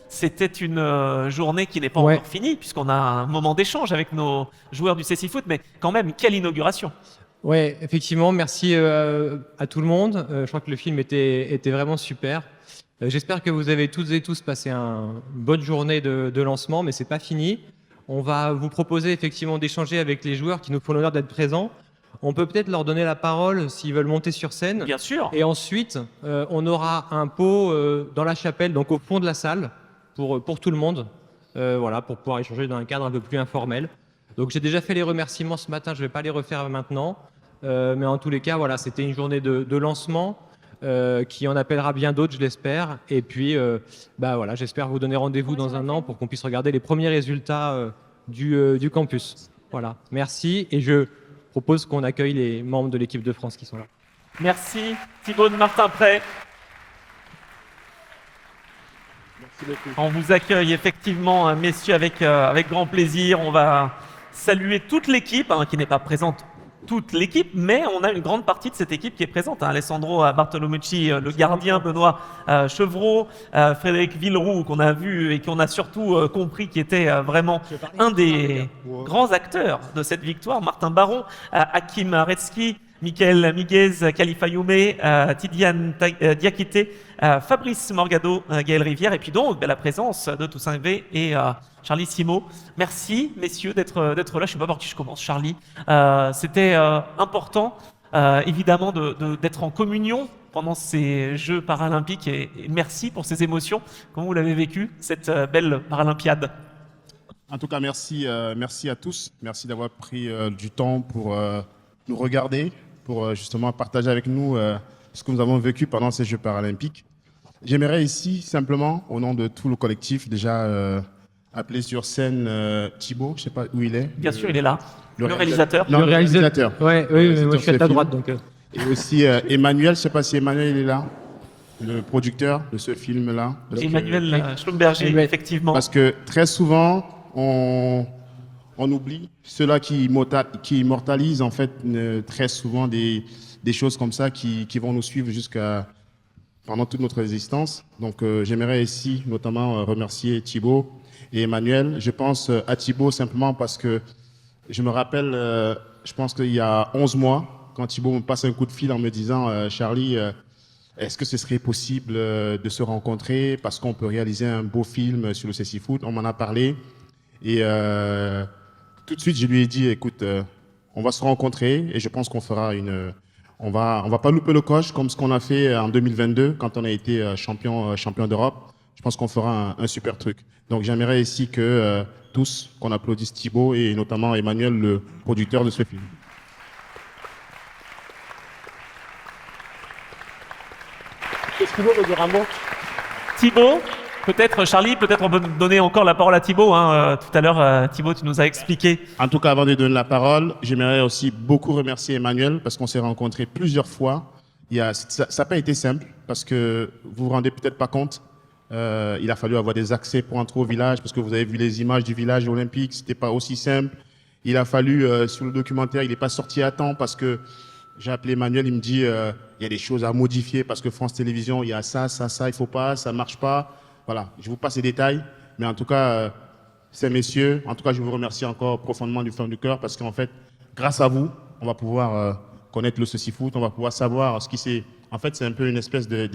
C'était une journée qui n'est pas Ouais. encore finie, puisqu'on a un moment d'échange avec nos joueurs du CC Foot, mais quand même, quelle inauguration! Ouais, effectivement, merci à tout le monde. Je crois que le film était vraiment super. J'espère que vous avez toutes et tous passé une bonne journée de lancement, mais c'est pas fini. On va vous proposer effectivement d'échanger avec les joueurs qui nous font l'honneur d'être présents. On peut peut-être leur donner la parole s'ils veulent monter sur scène. Bien sûr. Et ensuite, on aura un pot dans la chapelle, donc au fond de la salle, pour tout le monde, voilà, pour pouvoir échanger dans un cadre un peu plus informel. Donc j'ai déjà fait les remerciements ce matin, je ne vais pas les refaire maintenant. Mais en tous les cas, voilà, c'était une journée de lancement qui en appellera bien d'autres, je l'espère. Et puis, voilà, j'espère vous donner rendez-vous dans un an pour qu'on puisse regarder les premiers résultats du campus. Voilà, merci. Et je propose qu'on accueille les membres de l'équipe de France qui sont là. Merci Thibaut de Martin-Pré. On vous accueille effectivement, messieurs, avec grand plaisir. On va saluer toute l'équipe, qui n'est pas présente, toute l'équipe, mais on a une grande partie de cette équipe qui est présente. Alessandro Bartolomucci, le gardien, Benoît Chevreau, Frédéric Villeroux, qu'on a vu et qu'on a surtout compris qui était vraiment un des grands acteurs de cette victoire. Martin Baron, Hakim Aretski, Michael Miguez, Khalifa Youmé, Tidiane Diakité, Fabrice Morgado, Gaël Rivière, et puis donc la présence de Toussaint V et Charlie Simo. Merci, messieurs, d'être là. Je ne sais pas par qui je commence, Charlie. C'était important, évidemment, d'être en communion pendant ces Jeux paralympiques, et merci pour ces émotions. Comment vous l'avez vécu, cette belle Paralympiade? En tout cas, merci à tous. Merci d'avoir pris du temps pour nous regarder, pour justement partager avec nous ce que nous avons vécu pendant ces Jeux paralympiques. J'aimerais ici, simplement, au nom de tout le collectif, déjà appeler sur scène Thibaut, je ne sais pas où il est. Bien sûr, il est là. Le réalisateur. Non, le réalisateur. Ouais, oui, moi je suis à ta droite. Donc, Et aussi Emmanuel, je ne sais pas si Emmanuel il est là, le producteur de ce film-là. Emmanuel Schlumberger, effectivement. Parce que très souvent, on oublie ceux-là qui immortalisent en fait très souvent des choses comme ça qui vont nous suivre pendant toute notre existence. Donc j'aimerais ici notamment remercier Thibaut et Emmanuel. Je pense à Thibaut simplement parce que je me rappelle, je pense qu'il y a 11 mois, quand Thibaut me passe un coup de fil en me disant Charlie, est-ce que ce serait possible de se rencontrer parce qu'on peut réaliser un beau film sur le CC Foot? On m'en a parlé et tout de suite je lui ai dit écoute, on va se rencontrer et je pense qu'on fera on va pas louper le coche comme ce qu'on a fait en 2022 quand on a été champion d'Europe. Je pense qu'on fera un super truc. Donc j'aimerais ici que tous qu'on applaudisse Thibaut et notamment Emmanuel, le producteur de ce film. Est-ce que vous voulez dire un mot? Thibaut, peut-être Charlie, peut-être on peut donner encore la parole à Thibaut. Tout à l'heure, Thibaut, tu nous as expliqué. En tout cas, avant de donner la parole, j'aimerais aussi beaucoup remercier Emmanuel parce qu'on s'est rencontrés plusieurs fois. Ça n'a pas été simple parce que vous vous rendez peut-être pas compte. Il a fallu avoir des accès pour entrer au village parce que vous avez vu les images du village olympique, c'était pas aussi simple. Il a fallu, sur le documentaire, il n'est pas sorti à temps parce que j'ai appelé Emmanuel, il me dit il y a des choses à modifier parce que France Télévisions, il y a ça, il faut pas, ça marche pas. Voilà, je vous passe les détails, mais en tout cas, ces messieurs, en tout cas, je vous remercie encore profondément du fond du cœur parce qu'en fait, grâce à vous, on va pouvoir connaître le CC Foot, on va pouvoir savoir ce qui c'est. En fait, c'est un peu une espèce des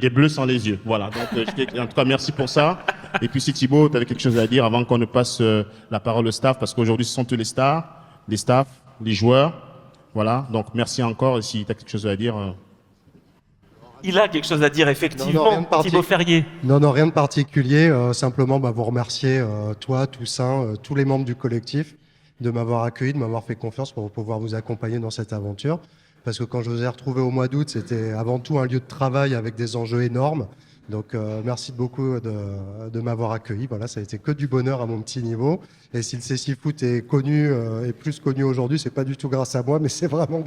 bleus sans les yeux. Voilà, donc en tout cas, merci pour ça. Et puis si Thibaut, tu avais quelque chose à dire avant qu'on ne passe la parole au staff, parce qu'aujourd'hui, ce sont tous les stars, les staffs, les joueurs. Voilà, donc merci encore. Et si tu as quelque chose à dire... Il a quelque chose à dire, effectivement, Thibaut Ferrier. Non, rien de particulier. Simplement, vous remercier, toi, Toussaint, tous les membres du collectif, de m'avoir accueilli, de m'avoir fait confiance pour pouvoir vous accompagner dans cette aventure. Parce que quand je vous ai retrouvé au mois d'août, c'était avant tout un lieu de travail avec des enjeux énormes. Donc, merci beaucoup de m'avoir accueilli. Voilà, ça a été que du bonheur à mon petit niveau. Et si le CC Foot est connu et plus connu aujourd'hui, c'est pas du tout grâce à moi, mais c'est vraiment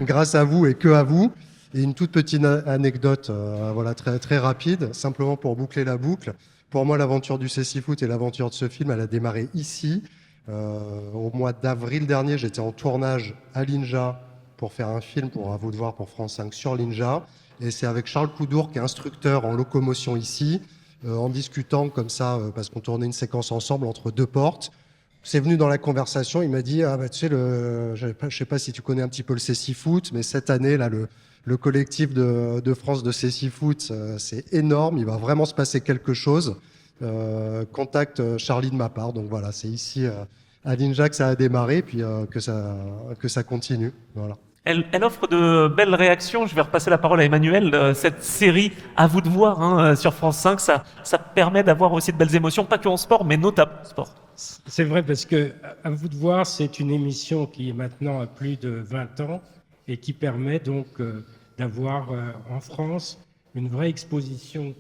grâce à vous et que à vous. Et une toute petite anecdote, voilà, très, très rapide, simplement pour boucler la boucle. Pour moi, l'aventure du CC Foot et l'aventure de ce film, elle a démarré ici. Au mois d'avril dernier, j'étais en tournage à l'INJA pour faire un film pour À vous de voir pour France 5 sur Linja. Et c'est avec Charles Coudour, qui est instructeur en locomotion ici, en discutant comme ça, parce qu'on tournait une séquence ensemble entre deux portes. C'est venu dans la conversation, il m'a dit ah bah tu sais je sais pas si tu connais un petit peu le Cécifoot, mais cette année là le collectif de France de Cécifoot, c'est énorme, il va vraiment se passer quelque chose. Contacte Charlie de ma part, donc voilà, c'est ici à Linja que ça a démarré, puis que ça continue, voilà. Elle offre de belles réactions. Je vais repasser la parole à Emmanuel. Cette série, à vous de voir, hein, sur France 5, ça permet d'avoir aussi de belles émotions, pas que en sport, mais notamment en sport. C'est vrai, parce que À vous de voir, c'est une émission qui est maintenant à plus de 20 ans et qui permet donc d'avoir en France une vraie exposition,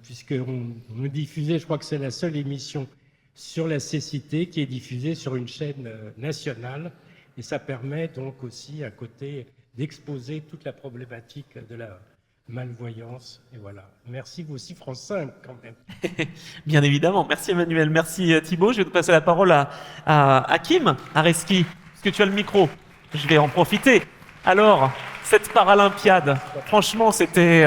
puisqu'on nous diffusait, je crois que c'est la seule émission sur la cécité qui est diffusée sur une chaîne nationale. Et ça permet donc aussi, à côté, d'exposer toute la problématique de la malvoyance. Et voilà. Merci vous aussi, France 5, quand même. Bien évidemment. Merci Emmanuel. Merci Thibaut. Je vais te passer la parole à Hakim Areski, parce que tu as le micro. Je vais en profiter. Alors, cette Paralympiade, franchement, c'était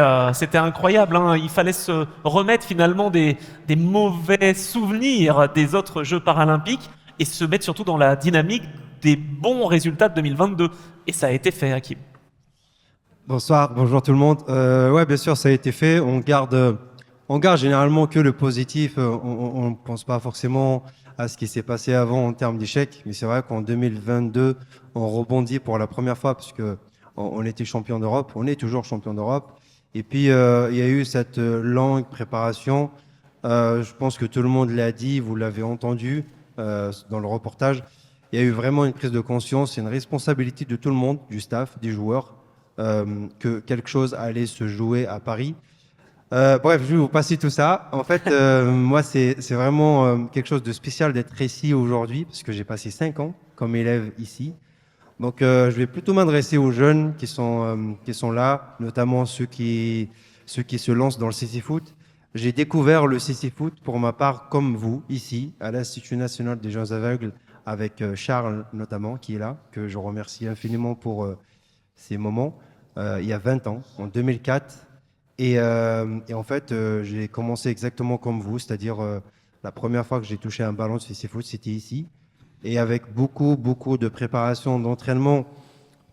incroyable, hein. Il fallait se remettre finalement des mauvais souvenirs des autres Jeux paralympiques et se mettre surtout dans la dynamique des bons résultats de 2022. Et ça a été fait, Hakim. Bonsoir, bonjour tout le monde. Ouais, bien sûr, ça a été fait. On garde généralement que le positif. On ne pense pas forcément à ce qui s'est passé avant en termes d'échecs. Mais c'est vrai qu'en 2022, on rebondit pour la première fois puisque on était champion d'Europe. On est toujours champion d'Europe. Et puis, il y a eu cette longue préparation. Je pense que tout le monde l'a dit, vous l'avez entendu dans le reportage. Il y a eu vraiment une prise de conscience et une responsabilité de tout le monde, du staff, des joueurs, que quelque chose allait se jouer à Paris. Bref, je vais vous passer tout ça. En fait, moi, c'est vraiment quelque chose de spécial d'être ici aujourd'hui, parce que j'ai passé 5 ans comme élève ici. Donc, je vais plutôt m'adresser aux jeunes qui sont là, notamment ceux qui se lancent dans le Cécifoot. J'ai découvert le Cécifoot pour ma part, comme vous, ici, à l'Institut national des jeunes aveugles, avec Charles notamment, qui est là, que je remercie infiniment pour ces moments, il y a 20 ans, en 2004. Et en fait, j'ai commencé exactement comme vous, c'est-à-dire la première fois que j'ai touché un ballon de Cécifoot, c'était ici. Et avec beaucoup de préparation, d'entraînement,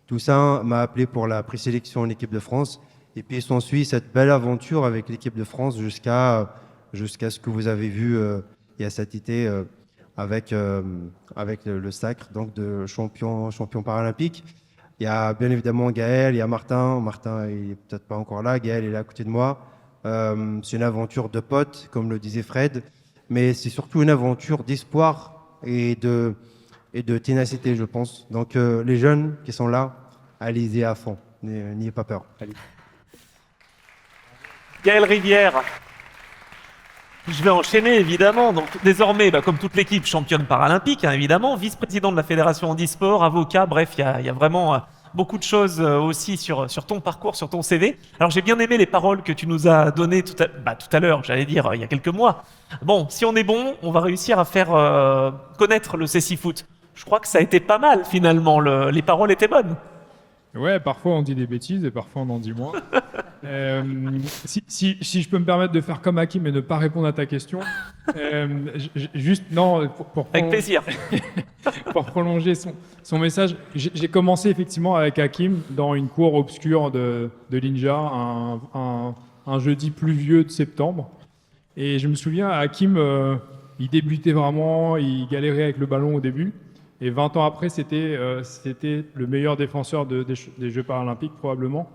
tout ça m'a appelé pour la présélection en équipe de France. Et puis s'ensuit cette belle aventure avec l'équipe de France jusqu'à ce que vous avez vu il y a cet été avec le sacre donc de champion paralympique. Il y a bien évidemment Gaël, il y a Martin. Martin, il n'est peut-être pas encore là. Gaël est là à côté de moi. C'est une aventure de potes, comme le disait Fred. Mais c'est surtout une aventure d'espoir et de ténacité, je pense. Donc les jeunes qui sont là, allez-y à fond. N'ayez pas peur. Allez. Gaël Rivière. Je vais enchaîner, évidemment. Donc, désormais, comme toute l'équipe, championne paralympique, hein, évidemment, vice-président de la Fédération handisport, avocat, bref, il y a vraiment beaucoup de choses aussi sur ton parcours, sur ton CV. Alors, j'ai bien aimé les paroles que tu nous as données tout à l'heure, j'allais dire, il y a quelques mois. Bon, si on est bon, on va réussir à faire connaître le Cécifoot. Je crois que ça a été pas mal, finalement. Les paroles étaient bonnes. Ouais, parfois on dit des bêtises et parfois on en dit moins. Si je peux me permettre de faire comme Hakim et ne pas répondre à ta question, juste, non, Avec plaisir. pour prolonger son message, j'ai commencé effectivement avec Hakim dans une cour obscure de Linja, un jeudi pluvieux de septembre. Et je me souviens, Hakim, il débutait vraiment, il galérait avec le ballon au début. Et 20 ans après, c'était le meilleur défenseur des Jeux paralympiques, probablement.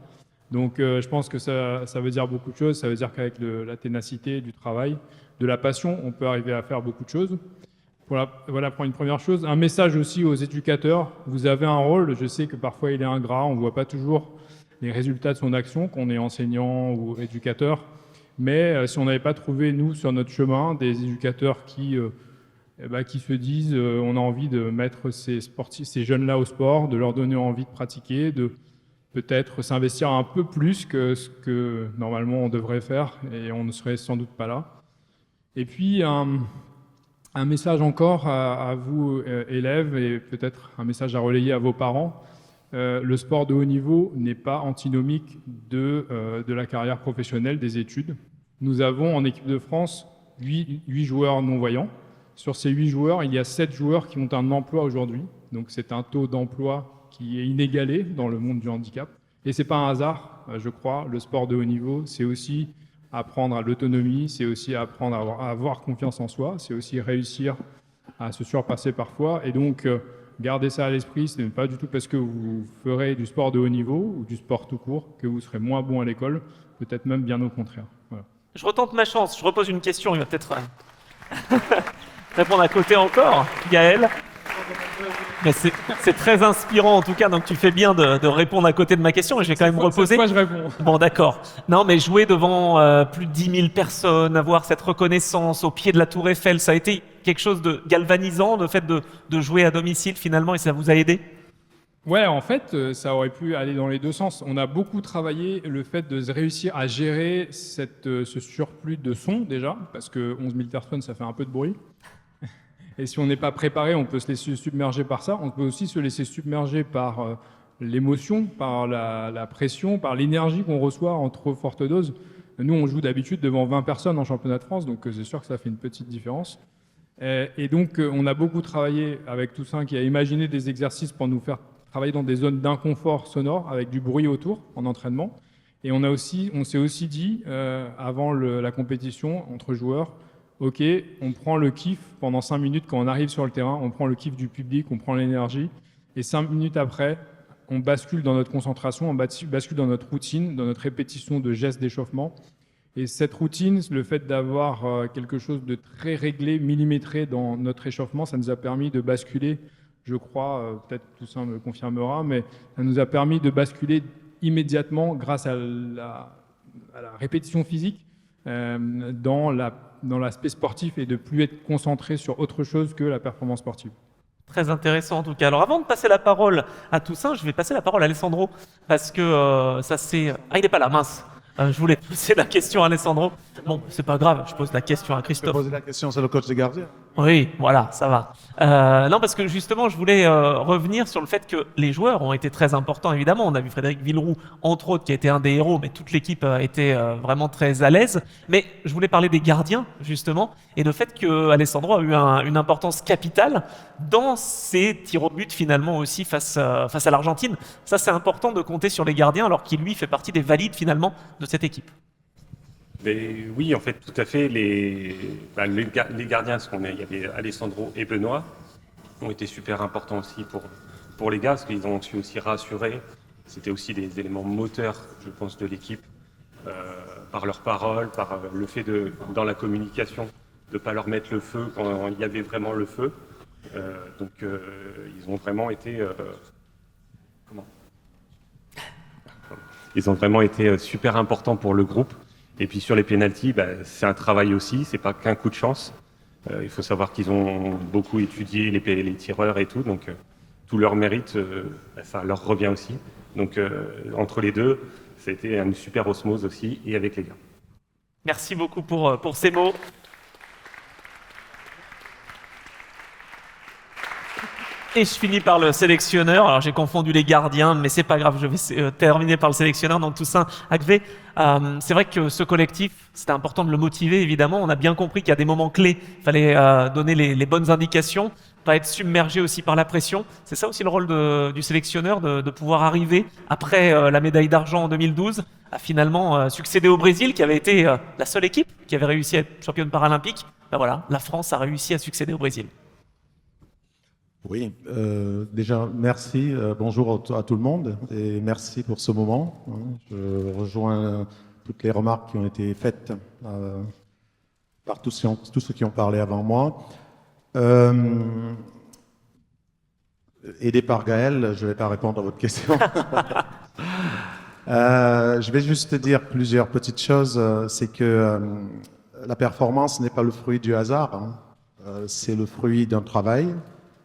Donc, je pense que ça veut dire beaucoup de choses. Ça veut dire qu'avec la ténacité, du travail, de la passion, on peut arriver à faire beaucoup de choses. Voilà pour une première chose. Un message aussi aux éducateurs. Vous avez un rôle. Je sais que parfois, il est ingrat. On ne voit pas toujours les résultats de son action, qu'on est enseignant ou éducateur. Mais si on n'avait pas trouvé, nous, sur notre chemin, des éducateurs qui se disent on a envie de mettre ces jeunes-là au sport, de leur donner envie de pratiquer, de peut-être s'investir un peu plus que ce que normalement on devrait faire, et on ne serait sans doute pas là. Et puis un message encore à vous élèves, et peut-être un message à relayer à vos parents. le sport de haut niveau n'est pas antinomique de la carrière professionnelle, des études. Nous avons en équipe de France 8 joueurs non-voyants. Sur ces 8 joueurs, il y a 7 joueurs qui ont un emploi aujourd'hui. Donc c'est un taux d'emploi qui est inégalé dans le monde du handicap. Et ce n'est pas un hasard, je crois. Le sport de haut niveau, c'est aussi apprendre à l'autonomie, c'est aussi apprendre à avoir confiance en soi, c'est aussi réussir à se surpasser parfois. Et donc, gardez ça à l'esprit, ce n'est pas du tout parce que vous ferez du sport de haut niveau ou du sport tout court que vous serez moins bon à l'école, peut-être même bien au contraire. Voilà. Je retente ma chance, je repose une question, il va peut-être répondre à côté encore, Gaël. Mais c'est très inspirant en tout cas, donc tu fais bien de répondre à côté de ma question et je vais quand même reposer. Cette fois, je réponds. Bon, d'accord. Non, mais jouer devant plus de 10 000 personnes, avoir cette reconnaissance au pied de la Tour Eiffel, ça a été quelque chose de galvanisant, le fait de jouer à domicile finalement, et ça vous a aidé? Ouais, en fait, ça aurait pu aller dans les deux sens. On a beaucoup travaillé le fait de réussir à gérer ce surplus de son déjà, parce que 11 000 personnes, ça fait un peu de bruit. Et si on n'est pas préparé, on peut se laisser submerger par ça. On peut aussi se laisser submerger par l'émotion, par la pression, par l'énergie qu'on reçoit en trop forte dose. Nous, on joue d'habitude devant 20 personnes en championnat de France, donc c'est sûr que ça fait une petite différence. Et donc, on a beaucoup travaillé avec Toussaint qui a imaginé des exercices pour nous faire travailler dans des zones d'inconfort sonore avec du bruit autour en entraînement. Et on s'est aussi dit, avant la compétition entre joueurs, ok, on prend le kiff pendant 5 minutes quand on arrive sur le terrain, on prend le kiff du public, on prend l'énergie, et 5 minutes après, on bascule dans notre concentration, on bascule dans notre routine, dans notre répétition de gestes d'échauffement. Et cette routine, le fait d'avoir quelque chose de très réglé, millimétré dans notre échauffement, ça nous a permis de basculer, je crois, peut-être Toussaint me confirmera, mais ça nous a permis de basculer immédiatement grâce à la répétition physique dans l'aspect sportif et de plus être concentré sur autre chose que la performance sportive. Très intéressant en tout cas. Alors avant de passer la parole à Toussaint, je vais passer la parole à Alessandro parce que ça c'est... Ah, il n'est pas là, mince. Je voulais poser la question à Alessandro. Bon, c'est pas grave, je pose la question à Christophe. Poser la question, c'est le coach des gardiens. Oui, voilà, ça va. Non, parce que justement, je voulais revenir sur le fait que les joueurs ont été très importants, évidemment. On a vu Frédéric Villeroux, entre autres, qui a été un des héros, mais toute l'équipe a été vraiment très à l'aise. Mais je voulais parler des gardiens, justement, et le fait que Alessandro a eu une importance capitale dans ses tirs au but, finalement, aussi face à l'Argentine. Ça, c'est important de compter sur les gardiens, alors qu'il, lui, fait partie des valides, finalement, de cette équipe. Mais oui, en fait, tout à fait. Les gardiens, il y avait Alessandro et Benoît, ont été super importants aussi pour les gars, parce qu'ils ont su aussi rassurer. C'était aussi des éléments moteurs, je pense, de l'équipe, par leurs paroles, par le fait dans la communication, de ne pas leur mettre le feu quand il y avait vraiment le feu. Donc, ils ont vraiment été... Ils ont vraiment été super importants pour le groupe. Et puis sur les pénaltys, c'est un travail aussi, c'est pas qu'un coup de chance. Il faut savoir qu'ils ont beaucoup étudié les tireurs et tout, donc tout leur mérite, ça leur revient aussi. Donc entre les deux, c'était une super osmose aussi, et avec les gars. Merci beaucoup pour ces mots. Et je finis par le sélectionneur. Alors j'ai confondu les gardiens, mais c'est pas grave, je vais terminer par le sélectionneur. Donc Toussaint Akvé, c'est vrai que ce collectif, c'était important de le motiver, évidemment. On a bien compris qu'il y a des moments clés, il fallait donner les bonnes indications, pas être submergé aussi par la pression. C'est ça aussi le rôle du sélectionneur, de pouvoir arriver, après la médaille d'argent en 2012, à finalement succéder au Brésil, qui avait été la seule équipe qui avait réussi à être championne paralympique. Ben voilà, la France a réussi à succéder au Brésil. Oui, déjà merci, bonjour à tout le monde et merci pour ce moment. Je rejoins toutes les remarques qui ont été faites par tous ceux qui ont parlé avant moi. Aidé par Gaël, je ne vais pas répondre à votre question. Je vais juste dire plusieurs petites choses. C'est que la performance n'est pas le fruit du hasard, hein. C'est le fruit d'un travail.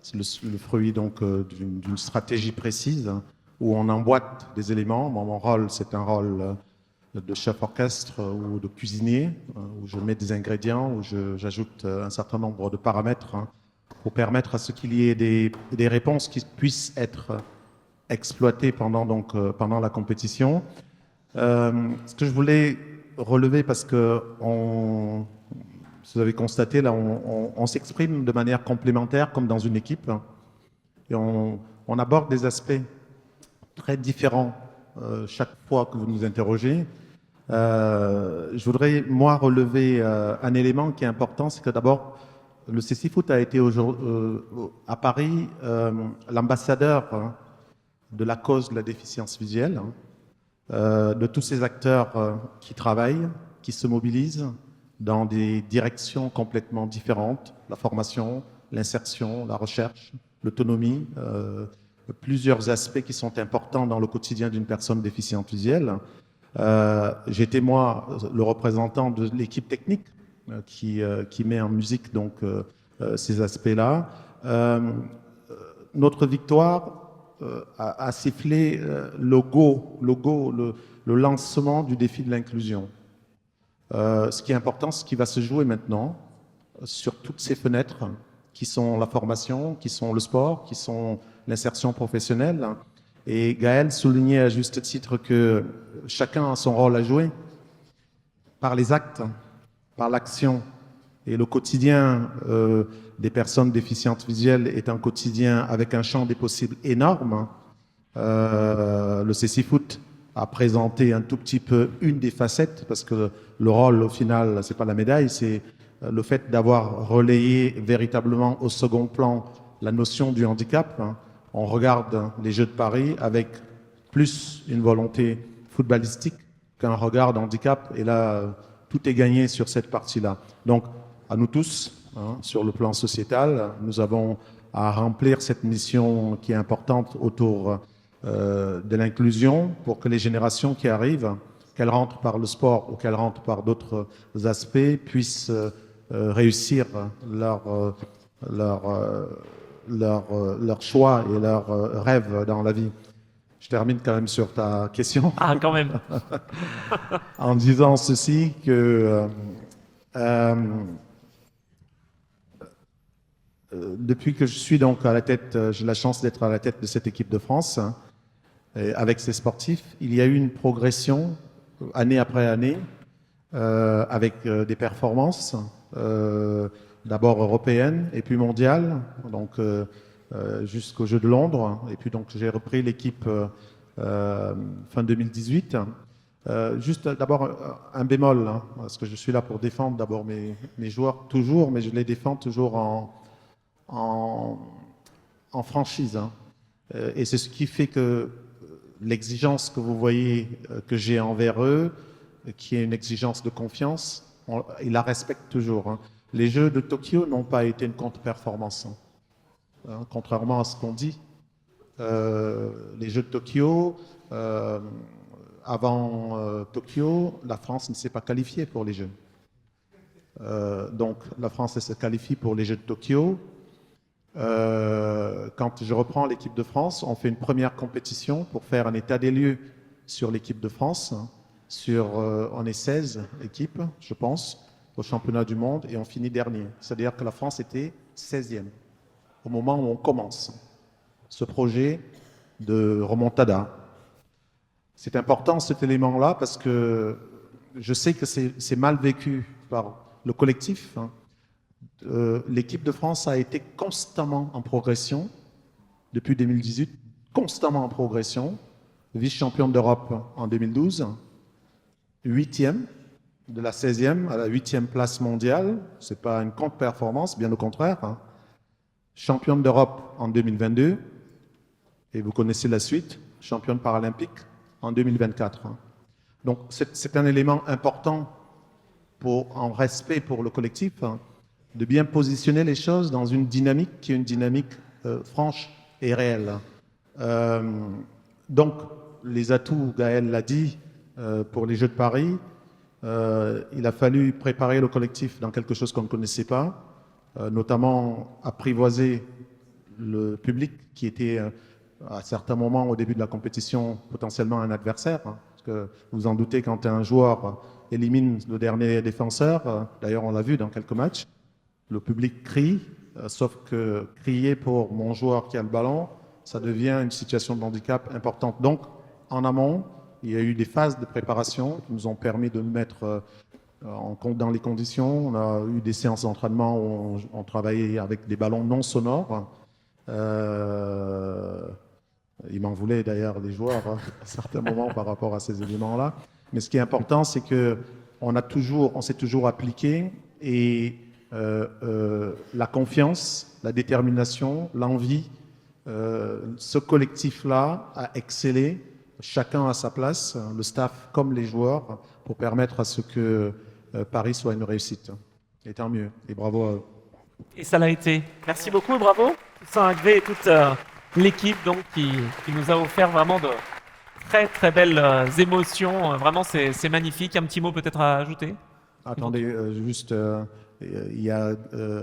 C'est le fruit donc d'une stratégie précise où on emboîte des éléments. Moi, mon rôle, c'est un rôle de chef orchestre ou de cuisinier, où je mets des ingrédients, où j'ajoute un certain nombre de paramètres pour permettre à ce qu'il y ait des réponses qui puissent être exploité pendant la compétition. Ce que je voulais relever, parce que vous avez constaté, là, on s'exprime de manière complémentaire comme dans une équipe, et on aborde des aspects très différents chaque fois que vous nous interrogez. Je voudrais, moi, relever un élément qui est important, c'est que d'abord, le CCFoot a été à Paris l'ambassadeur de la cause de la déficience visuelle, de tous ces acteurs qui travaillent, qui se mobilisent dans des directions complètement différentes, la formation, l'insertion, la recherche, l'autonomie, plusieurs aspects qui sont importants dans le quotidien d'une personne déficiente visuelle. J'étais moi le représentant de l'équipe technique qui met en musique donc ces aspects-là. Notre victoire a sifflé le lancement du défi de l'inclusion. Ce qui est important, ce qui va se jouer maintenant sur toutes ces fenêtres qui sont la formation, qui sont le sport, qui sont l'insertion professionnelle. Et Gaël soulignait à juste titre que chacun a son rôle à jouer par les actes, par l'action. Et le quotidien des personnes déficientes visuelles est un quotidien avec un champ des possibles énorme. Le CCFoot a présenté un tout petit peu une des facettes, parce que le rôle, au final, c'est pas la médaille, c'est le fait d'avoir relayé véritablement au second plan la notion du handicap. On regarde les Jeux de Paris avec plus une volonté footballistique qu'un regard d'handicap, et là, tout est gagné sur cette partie-là. Donc, à nous tous, sur le plan sociétal, nous avons à remplir cette mission qui est importante autour de l'inclusion pour que les générations qui arrivent, qu'elles rentrent par le sport ou qu'elles rentrent par d'autres aspects, puissent réussir leur choix et leurs rêves dans la vie. Je termine quand même sur ta question. Ah, quand même. En disant ceci que depuis que je suis donc à la tête, j'ai la chance d'être à la tête de cette équipe de France, avec ces sportifs, il y a eu une progression année après année, avec des performances, d'abord européennes et puis mondiales, donc jusqu'aux Jeux de Londres. Et puis donc j'ai repris l'équipe fin 2018. Juste d'abord un bémol, parce que je suis là pour défendre d'abord mes joueurs toujours, mais je les défends toujours en franchise. Et c'est ce qui fait que l'exigence que vous voyez que j'ai envers eux, qui est une exigence de confiance, ils la respectent toujours. Les Jeux de Tokyo n'ont pas été une contre-performance, contrairement à ce qu'on dit. Les Jeux de Tokyo, avant Tokyo, la France ne s'est pas qualifiée pour les Jeux. Donc la France se qualifie pour les Jeux de Tokyo. Quand je reprends l'équipe de France, on fait une première compétition pour faire un état des lieux sur l'équipe de France. On est 16 équipes, je pense, au championnat du monde, et on finit dernier. C'est-à-dire que la France était 16e au moment où on commence ce projet de remontada. C'est important cet élément-là parce que je sais que c'est mal vécu par le collectif. L'équipe de France a été constamment en progression depuis 2018, constamment en progression. Vice-championne d'Europe en 2012, 8e, de la 16e à la 8e place mondiale. Ce n'est pas une contre-performance, bien au contraire. Championne d'Europe en 2022, et vous connaissez la suite, championne paralympique en 2024. Donc c'est un élément important en respect pour le collectif, de bien positionner les choses dans une dynamique qui est une dynamique franche et réelle. Donc, les atouts, Gaël l'a dit, pour les Jeux de Paris, il a fallu préparer le collectif dans quelque chose qu'on ne connaissait pas, notamment apprivoiser le public qui était à certains moments au début de la compétition potentiellement un adversaire, parce que vous en doutez, quand un joueur élimine le dernier défenseur, d'ailleurs on l'a vu dans quelques matchs, le public crie, sauf que crier pour mon joueur qui a le ballon, ça devient une situation de handicap importante. Donc, en amont, il y a eu des phases de préparation qui nous ont permis de nous mettre dans les conditions. On a eu des séances d'entraînement où on travaillait avec des ballons non sonores. Ils m'en voulaient d'ailleurs, les joueurs, à certains moments par rapport à ces éléments-là. Mais ce qui est important, c'est on s'est toujours appliqué et la confiance, la détermination, l'envie, ce collectif-là a excellé, chacun à sa place, le staff comme les joueurs, pour permettre à ce que Paris soit une réussite. Et tant mieux. Et bravo à eux. Et ça l'a été. Merci beaucoup et bravo. Toussaint Agré et toute l'équipe donc, qui nous a offert vraiment de très très belles émotions. Vraiment, c'est magnifique. Un petit mot peut-être à ajouter? Attendez, juste, il y a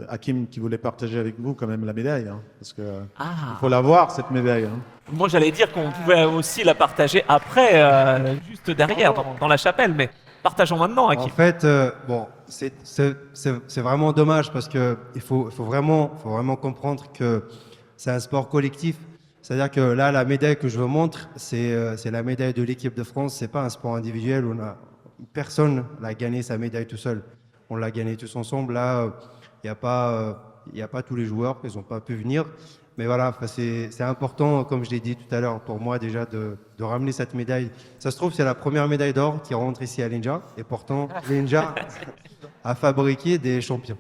Hakim qui voulait partager avec vous quand même la médaille, hein, parce que il faut la voir cette médaille. Hein. Moi, j'allais dire qu'on pouvait aussi la partager après, juste derrière, dans la chapelle, mais partageons maintenant, Hakim. En fait, bon, c'est vraiment dommage parce que il faut vraiment comprendre que c'est un sport collectif. C'est-à-dire que là, la médaille que je vous montre, c'est la médaille de l'équipe de France. C'est pas un sport individuel où personne n'a gagné sa médaille tout seul. On l'a gagné tous ensemble. Là, il n'y a pas tous les joueurs, ils n'ont pas pu venir. Mais voilà, c'est important, comme je l'ai dit tout à l'heure, pour moi déjà de ramener cette médaille. Ça se trouve, c'est la première médaille d'or qui rentre ici à l'INJA. Et pourtant, l'INJA a fabriqué des champions,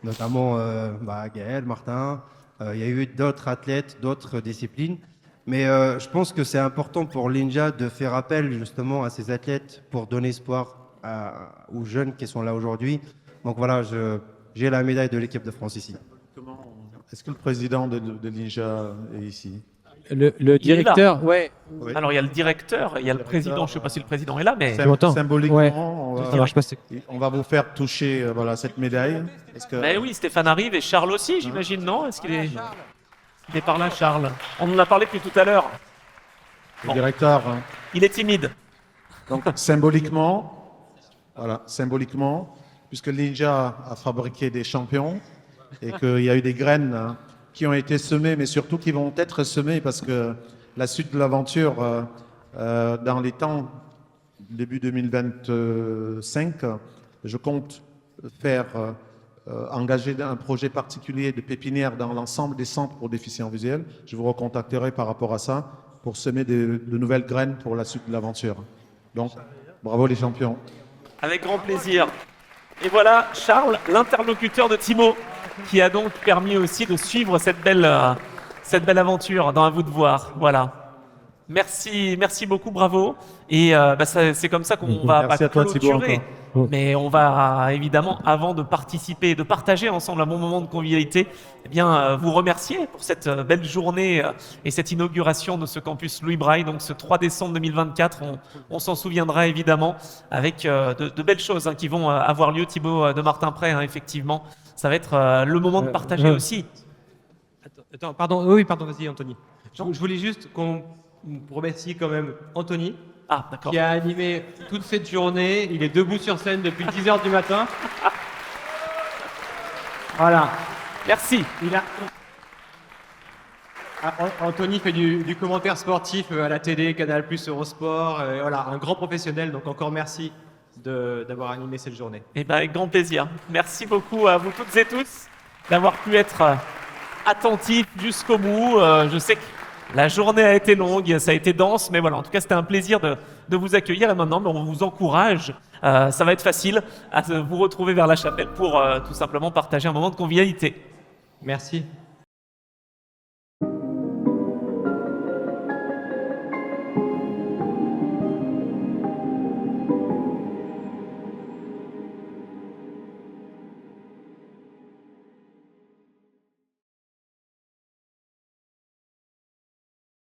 notamment Gaël, Martin. Il y a eu d'autres athlètes, d'autres disciplines. Mais je pense que c'est important pour l'INJA de faire appel justement à ces athlètes pour donner espoir aux jeunes qui sont là aujourd'hui. Donc voilà, j'ai la médaille de l'équipe de France ici. Est-ce que le président de l'INJA est ici? Le directeur, ouais. Oui. Alors, il y a le directeur, il y a le président. Je ne sais pas si le président est là, mais... Symboliquement, Ouais. on va vous faire toucher cette médaille. Mais oui, Stéphane arrive et Charles aussi, j'imagine, non? Est-ce qu'il est par là, Charles? On en a parlé depuis tout à l'heure. Le directeur. Il est timide. Donc, symboliquement, puisque l'INJA a fabriqué des champions et qu'il y a eu des graines qui ont été semées, mais surtout qui vont être semées parce que la suite de l'aventure, dans les temps, début 2025, je compte faire engager un projet particulier de pépinière dans l'ensemble des centres pour déficients visuels. Je vous recontacterai par rapport à ça pour semer de nouvelles graines pour la suite de l'aventure. Donc, bravo les champions. Avec grand plaisir. Et voilà, Charles, l'interlocuteur de Thibaut, qui a donc permis aussi de suivre cette belle aventure dans À vous de voir. Voilà. Merci beaucoup, bravo. Et c'est comme ça qu'on va Merci à toi, Thibaut, clôturer. Mais on va évidemment, avant de participer, de partager ensemble un bon moment de convivialité, vous remercier pour cette belle journée et cette inauguration de ce campus Louis Braille. Donc ce 3 décembre 2024, on s'en souviendra évidemment avec de belles choses qui vont avoir lieu. Thibaut de Martin-Prey, effectivement, ça va être le moment de partager aussi. Attends, pardon, vas-y Anthony. Je voulais juste qu'on remercie quand même Anthony, qui a animé toute cette journée. Il est debout sur scène depuis 10h du matin. Voilà. Merci. Anthony fait du commentaire sportif à la télé, Canal+, Eurosport. Voilà, un grand professionnel. Donc encore merci d'avoir animé cette journée. Et avec grand plaisir. Merci beaucoup à vous toutes et tous d'avoir pu être attentifs jusqu'au bout. Je sais que la journée a été longue, ça a été dense, mais voilà, en tout cas, c'était un plaisir de vous accueillir. Et maintenant, on vous encourage, ça va être facile, à vous retrouver vers la chapelle pour tout simplement partager un moment de convivialité. Merci.